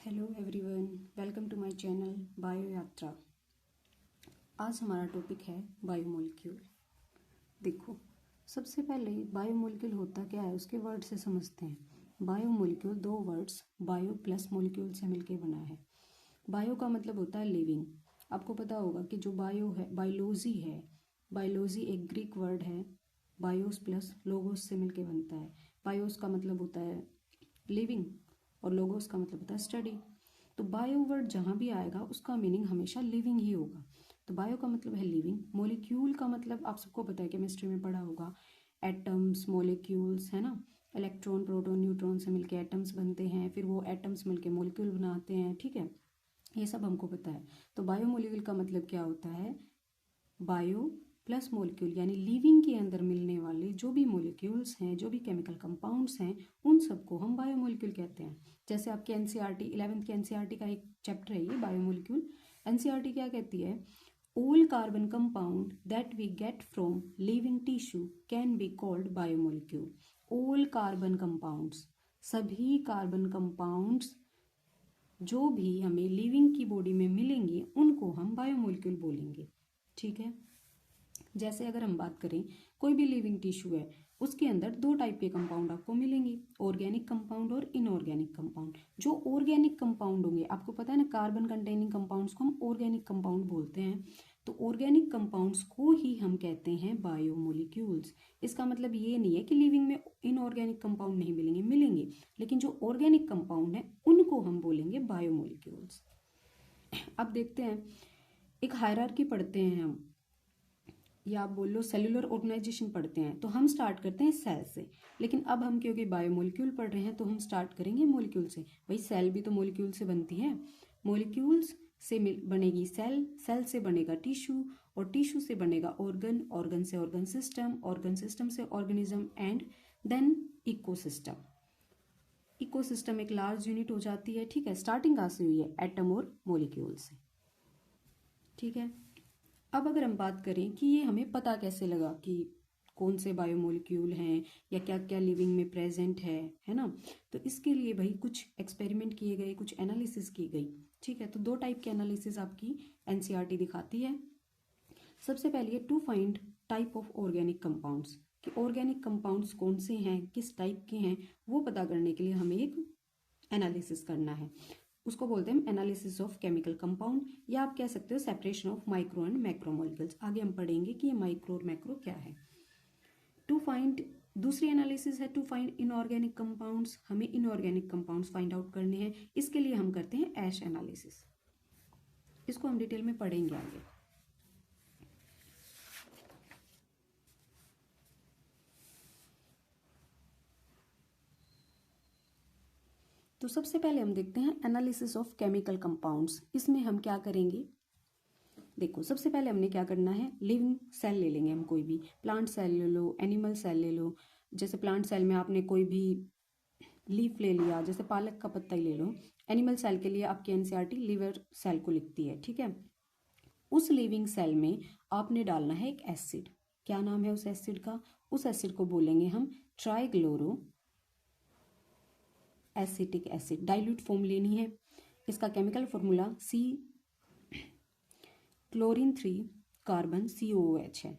Hello everyone, welcome to my channel bio Yatra. आज हमारा topic है बायोमोलिक्यूल। देखो, सबसे पहले बायोमोलिक्यूल होता क्या है उसके वर्ड से समझते हैं। बायोमोलिक्यूल दो वर्ड्स बायो प्लस मोलिक्यूल से मिलकर बना है। बायो का मतलब होता है लिविंग। आपको पता होगा कि जो बायो है, बायोलॉजी है। बायोलॉजी एक ग्रीक वर्ड है, बायोस प्लस लोगोस से मिलकर बनता है। बायोस का मतलब होता है लिविंग और लोगोस का मतलब होता है स्टडी। तो बायो वर्ड जहाँ भी आएगा उसका मीनिंग हमेशा लिविंग ही होगा। तो बायो का मतलब है लिविंग। मोलिक्यूल का मतलब आप सबको पता है, केमिस्ट्री में पढ़ा होगा, एटम्स, मोलिक्यूल्स, है ना। इलेक्ट्रॉन, प्रोटॉन, न्यूट्रॉन से मिलके एटम्स बनते हैं, फिर वो एटम्स मिलके मोलिक्यूल बनाते हैं, ठीक है। ये सब हमको पता है। तो बायोमोलिक्यूल का मतलब क्या होता है? बायो प्लस मोलिक्यूल, यानी लिविंग के अंदर मिलने वाले जो भी मोलिक्यूल्स हैं, जो भी केमिकल कंपाउंड्स हैं, उन सबको हम बायोमोलिक्यूल कहते हैं। जैसे आपके एनसीईआरटी 11th के एनसीईआरटी का एक चैप्टर है ये बायोमोलिक्यूल। एनसीईआरटी क्या कहती है? All carbon compound that we get from living tissue can be called biomolecule. All carbon compounds, सभी कार्बन कंपाउंड्स जो भी हमें लिविंग की बॉडी में मिलेंगे उनको हम बायोमोलिक्यूल बोलेंगे, ठीक है। जैसे अगर हम बात करें, कोई भी लिविंग टिश्यू है, उसके अंदर दो टाइप के कंपाउंड आपको मिलेंगे, ऑर्गेनिक कंपाउंड और इनऑर्गेनिक कंपाउंड। जो ऑर्गेनिक कंपाउंड होंगे, आपको पता है ना, कार्बन कंटेनिंग कंपाउंड्स को हम ऑर्गेनिक कंपाउंड बोलते हैं। तो ऑर्गेनिक कंपाउंड्स को ही हम कहते हैं बायोमोलिक्यूल्स। इसका मतलब ये नहीं है कि लिविंग में इनऑर्गेनिक कंपाउंड नहीं मिलेंगे, मिलेंगे, लेकिन जो ऑर्गेनिक कंपाउंड है उनको हम बोलेंगे बायोमोलिक्यूल्स। अब देखते हैं, एक हायरार्की पढ़ते हैं हम, या आप बोल लो सेलुलर ऑर्गेनाइजेशन पढ़ते हैं। तो हम स्टार्ट करते हैं सेल से, लेकिन अब हम क्योंकि बायोमोलिक्यूल पढ़ रहे हैं तो हम स्टार्ट करेंगे मोलिक्यूल से। भाई सेल भी तो मोलिक्यूल से बनती है। मोलिक्यूल्स से बनेगी सेल, सेल से बनेगा टिश्यू, और टिश्यू से बनेगा ऑर्गन, ऑर्गन से ऑर्गन सिस्टम, ऑर्गन सिस्टम से organism, and then ecosystem. Ecosystem एक लार्ज यूनिट हो जाती है, ठीक है। स्टार्टिंग कहाँ से हुई है? एटम और मोलिक्यूल से, ठीक है। अब अगर हम बात करें कि ये हमें पता कैसे लगा कि कौन से बायोमोलिक्यूल हैं या क्या क्या लिविंग में प्रेजेंट है ना। तो इसके लिए भाई कुछ एक्सपेरिमेंट किए गए, कुछ एनालिसिस की गई, ठीक है। तो दो टाइप के एनालिसिस आपकी एनसीईआरटी दिखाती है। सबसे पहले to find type of organic compounds, कि ऑर्गेनिक कंपाउंड्स कौन से हैं, किस टाइप के हैं, वो पता करने के लिए हमें एक एनालिसिस करना है। उसको बोलते हैं एनालिसिस ऑफ केमिकल कंपाउंड, या आप कह सकते हो separation of micro and macro molecules. आगे हम पढ़ेंगे कि ये माइक्रो और मैक्रो क्या है। टू फाइंड, दूसरी एनालिसिस है टू फाइंड इनऑर्गेनिक कंपाउंड्स। हमें इनऑर्गेनिक कंपाउंड्स फाइंड आउट करने हैं, इसके लिए हम करते हैं ऐश एनालिसिस। इसको हम डिटेल में पढ़ेंगे आगे। तो सबसे पहले हम देखते हैं एनालिसिस ऑफ केमिकल कंपाउंड्स। इसमें हम क्या करेंगे? देखो, सबसे पहले हमने क्या करना है, लिविंग सेल ले लेंगे हम, कोई भी प्लांट सेल ले लो, एनिमल सेल ले लो। जैसे प्लांट सेल में आपने कोई भी लीफ ले लिया, जैसे पालक का पत्ता ही ले लो। एनिमल सेल के लिए आपकी एनसीईआरटी लिवर सेल को लिखती है, ठीक है। उस लिविंग सेल में आपने डालना है एक एसिड। क्या नाम है उस एसिड का? उस एसिड को बोलेंगे हम trichloro acetic acid. Dilute form लेनी है। इसका chemical formula C chlorine 3 carbon COOH है,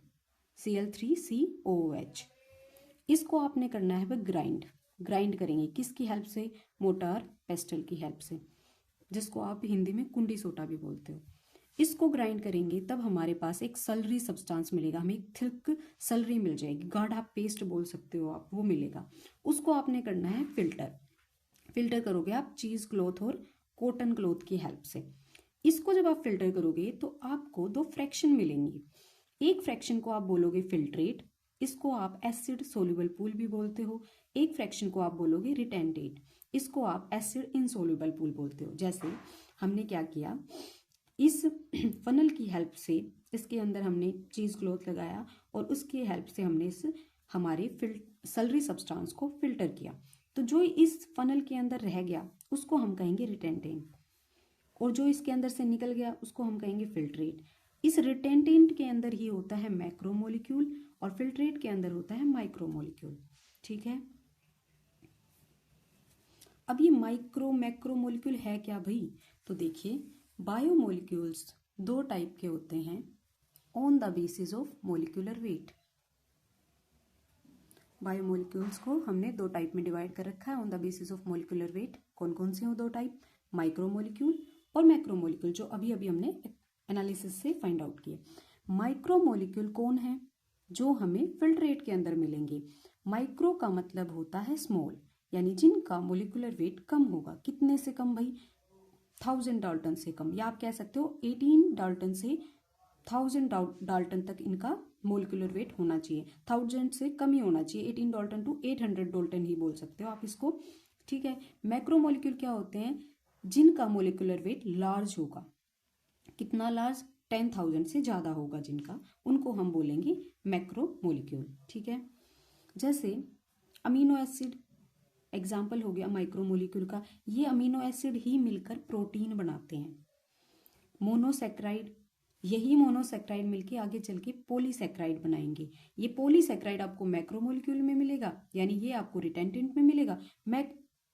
Cl3COOH। इसको आपने करना है वह ग्राइंड करेंगे। किसकी हेल्प से? मोटार पेस्टल की हेल्प से, जिसको आप हिंदी में कुंडी सोटा भी बोलते हो। इसको ग्राइंड करेंगे तब हमारे पास एक सलरी सब्सटेंस मिलेगा, हमें एक थिक सलरी मिल जाएगी, गाढ़ा पेस्ट बोल सकते हो आप, वो मिलेगा। उसको आपने करना है फिल्टर करोगे आप चीज क्लॉथ और कॉटन क्लॉथ की हेल्प से। इसको जब आप फिल्टर करोगे तो आपको दो फ्रैक्शन मिलेंगी। एक फ्रैक्शन को आप बोलोगे फिल्ट्रेट, इसको आप एसिड सोल्यूबल पूल भी बोलते हो। एक फ्रैक्शन को आप बोलोगे रिटेंटेट, इसको आप एसिड इनसोल्यूबल पूल बोलते हो। जैसे हमने क्या किया, इस फनल की हेल्प से इसके अंदर हमने चीज क्लॉथ लगाया और उसकी हेल्प से हमने इस हमारे सलरी सब्सटेंस को फिल्टर किया। तो जो इस फनल के अंदर रह गया उसको हम कहेंगे रिटेंटेंट, और जो इसके अंदर से निकल गया उसको हम कहेंगे फिल्ट्रेट। इस रिटेंटेंट के अंदर ही होता है मैक्रोमोलिक्यूल और फिल्ट्रेट के अंदर होता है माइक्रोमोलिक्यूल, ठीक है। अब ये माइक्रो मैक्रो मोलिक्यूल है क्या भाई? तो देखिए, बायोमोलिक्यूल्स दो टाइप के होते हैं on the basis of molecular weight. Biomolecules को हमने दो टाइप में डिवाइड कर रखा है on the basis of molecular weight. कौन कौन से हो दो टाइप? माइक्रोमोलिक्यूल और मैक्रोमोलिक्यूल, जो अभी अभी हमने एनालिसिस से फाइंड आउट किए। माइक्रोमोलिक्यूल कौन है? जो हमें फिल्ट्रेट के अंदर मिलेंगे। माइक्रो का मतलब होता है स्मॉल, यानी जिनका मोलिकुलर वेट कम होगा। कितने से कम भाई? 1000 डाल्टन से कम, या आप कह सकते हो 18 डाल्टन से 1000 डाल्टन तक इनका मोलिकुलर वेट होना चाहिए। 1000 से कम ही होना चाहिए, 18 डाल्टन टू 800 डाल्टन ही बोल सकते हो आप इसको, ठीक है। मैक्रोमोलिक्यूल क्या होते हैं? जिनका मोलिकुलर वेट लार्ज होगा। कितना लार्ज? 10,000 से ज़्यादा होगा जिनका, उनको हम बोलेंगे मैक्रोमोलिक्यूल, ठीक है। जैसे अमीनो एसिड एग्जाम्पल हो गया माइक्रोमोलिक्यूल का। ये अमीनो एसिड ही मिलकर प्रोटीन बनाते हैं। मोनोसेक्राइड, यही मोनोसेक्राइड मिलके आगे चल के पॉलीसेक्राइड बनाएंगे। ये पॉलीसेक्राइड आपको मैक्रोमोलिक्यूल में मिलेगा, यानी ये आपको रिटेंटेंट में मिलेगा।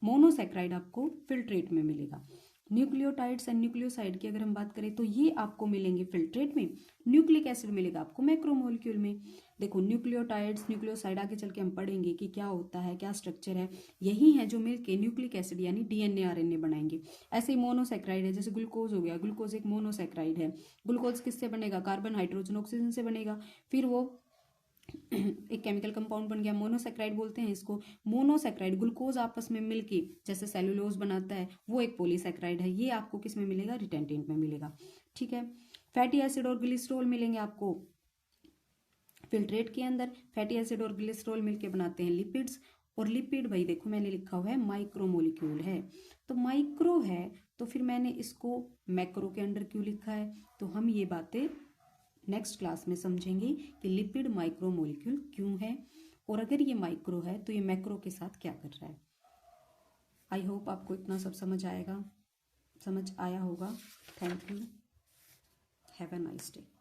मोनोसेक्राइड आपको फिल्ट्रेट में मिलेगा। न्यूक्लियोटाइड्स एंड न्यूक्लियोसाइड की अगर हम बात करें तो ये आपको मिलेंगे फिल्ट्रेट में। न्यूक्लिक एसिड मिलेगा आपको मैक्रोमोलिक्यूल में। देखो, न्यूक्लियोटाइड्स न्यूक्लियोसाइड आगे चल के हम पढ़ेंगे कि क्या होता है, क्या स्ट्रक्चर है। यही है जो मिलके न्यूक्लिक एसिड यानी डीएनए आरएनए बनाएंगे। ऐसे ही मोनोसेक्राइड है, जैसे ग्लूकोज हो गया, ग्लूकोज एक मोनोसेक्राइड है। ग्लूकोज किससे बनेगा? कार्बन हाइड्रोजन ऑक्सीजन से बनेगा। फिर वो एक केमिकल कंपाउंड बन गया, मोनोसेक्राइड बोलते हैं इसको। मोनोसेक्राइड ग्लूकोज आपस में मिलके जैसे सेलुलोज बनाता है, वो एक पॉलीसेक्राइड है। ये आपको किस में मिलेगा? रिटेंटेंट में मिलेगा, ठीक है। फैटी एसिड और ग्लिसरॉल मिलेंगे आपको फिल्ट्रेट के अंदर। फैटी एसिड और ग्लिसरॉल मिलके बनाते हैं लिपिड्स। और लिपिड भाई देखो मैंने लिखा हुआ है माइक्रोमोलिक्यूल है, तो माइक्रो है तो फिर मैंने इसको मैक्रो के अंडर क्यों लिखा है? तो हम ये बातें नेक्स्ट क्लास में समझेंगे कि लिपिड माइक्रोमोलिक्यूल क्यों है, और अगर ये माइक्रो है तो ये मैक्रो के साथ क्या कर रहा है। आई होप आपको इतना सब समझ आया होगा। Thank you. Have a nice day.